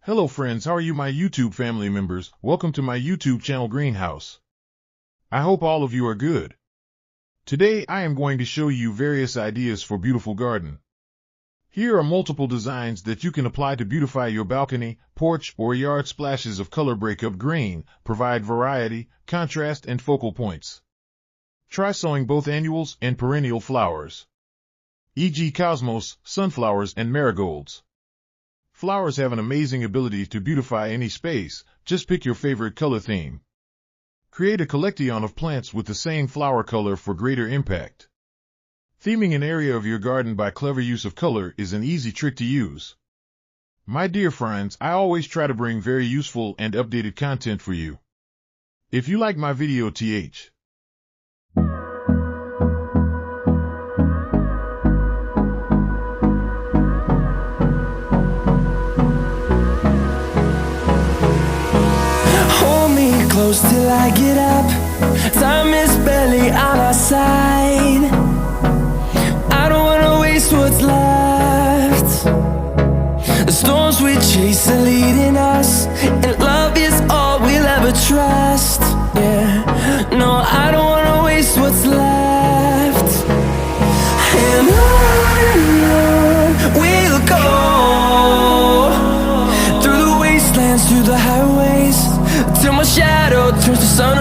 Hello friends, how are you my YouTube family members? Welcome to my YouTube channel Greenhouse. I hope all of you are good. Today I am going to show you various ideas for beautiful garden. Here are multiple designs that you can apply to beautify your balcony, porch, or yard. Splashes of color break up grain, provide variety, contrast, and focal points. Try sowing both annuals and perennial flowers, e.g. cosmos, sunflowers, and marigolds. Flowers have an amazing ability to beautify any space. Just pick your favorite color theme. Create a collection of plants with the same flower color for greater impact. Theming an area of your garden by clever use of color is an easy trick to use. My dear friends, I always try to bring very useful and updated content for you. If you like my video, close till I get up. Time is barely on our side. I don't wanna waste what's left. The storms we chase are leading us, and love is all we'll ever trust. Yeah, no, I don't wanna waste what's left. And on we'll go, through the wastelands, through the highways, till my shadow turns to sun